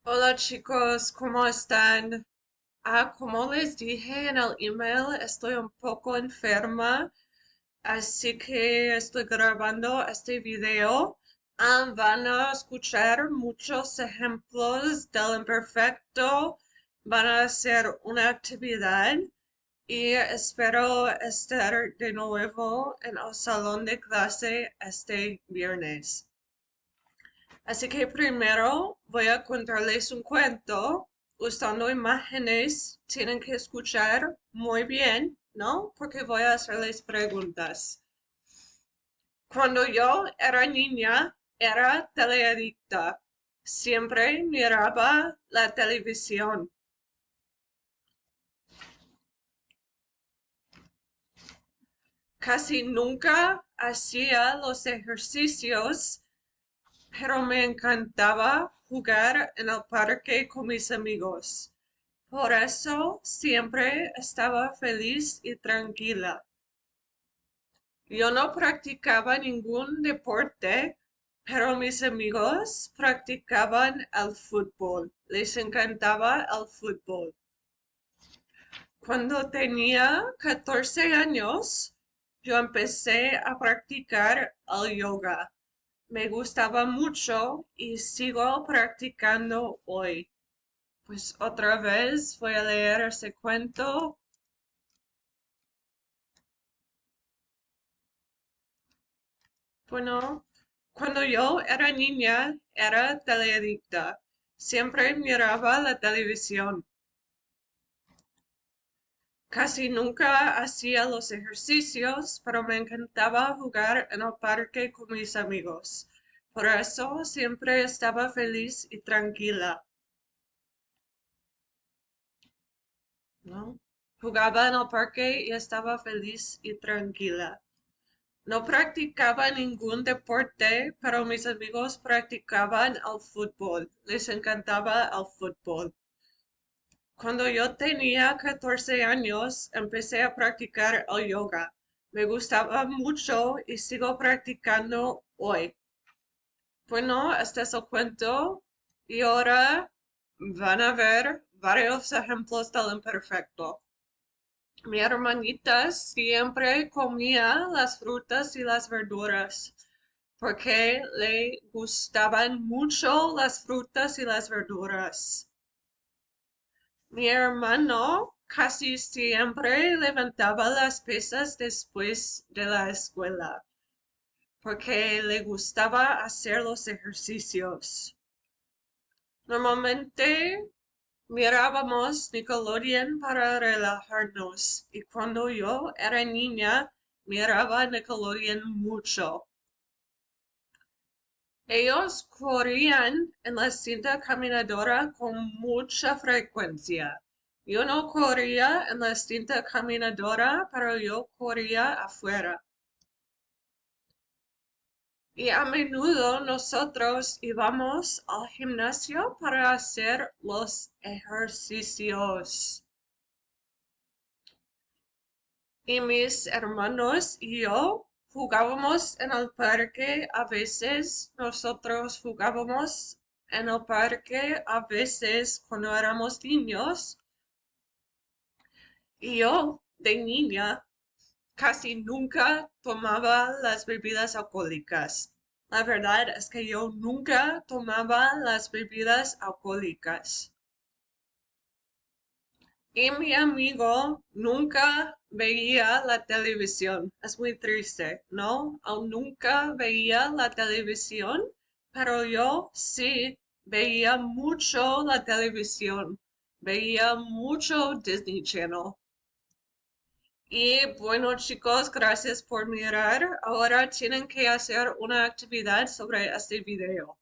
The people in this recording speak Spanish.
Hola chicos, ¿cómo están? Como les dije en el email, estoy un poco enferma, así que estoy grabando este video. Van a escuchar muchos ejemplos del imperfecto, van a hacer una actividad y espero estar de nuevo en el salón de clase este viernes. Así que primero voy a contarles un cuento usando imágenes. Tienen que escuchar muy bien, ¿no? Porque voy a hacerles preguntas. Cuando yo era niña, era teleadicta. Siempre miraba la televisión. Casi nunca hacía los ejercicios, pero me encantaba jugar en el parque con mis amigos. Por eso siempre estaba feliz y tranquila. Yo no practicaba ningún deporte, pero mis amigos practicaban el fútbol. Les encantaba el fútbol. Cuando tenía 14 años, yo empecé a practicar el yoga. Me gustaba mucho y sigo practicando hoy. Pues otra vez voy a leer ese cuento. Bueno, cuando yo era niña, era teleadicta. Siempre miraba la televisión. Casi nunca hacía los ejercicios, pero me encantaba jugar en el parque con mis amigos. Por eso siempre estaba feliz y tranquila, ¿no? Jugaba en el parque y estaba feliz y tranquila. No practicaba ningún deporte, pero mis amigos practicaban el fútbol. Les encantaba el fútbol. Cuando yo tenía 14 años, empecé a practicar el yoga. Me gustaba mucho y sigo practicando hoy. Bueno, este es el cuento y ahora van a ver varios ejemplos del imperfecto. Mi hermanita siempre comía las frutas y las verduras porque le gustaban mucho las frutas y las verduras. Mi hermano casi siempre levantaba las pesas después de la escuela porque le gustaba hacer los ejercicios. Normalmente mirábamos Nickelodeon para relajarnos y cuando yo era niña miraba Nickelodeon mucho. Ellos corrían en la cinta caminadora con mucha frecuencia. Yo no corría en la cinta caminadora, pero yo corría afuera. Y a menudo nosotros íbamos al gimnasio para hacer los ejercicios. Y mis hermanos y yo jugábamos en el parque a veces. Nosotros jugábamos en el parque a veces cuando éramos niños. Y yo, de niña, casi nunca tomaba las bebidas alcohólicas. La verdad es que yo nunca tomaba las bebidas alcohólicas. Y mi amigo nunca veía la televisión. Es muy triste, ¿no? Él nunca veía la televisión, pero yo sí veía mucho la televisión. Veía mucho Disney Channel. Y bueno, chicos, gracias por mirar. Ahora tienen que hacer una actividad sobre este video.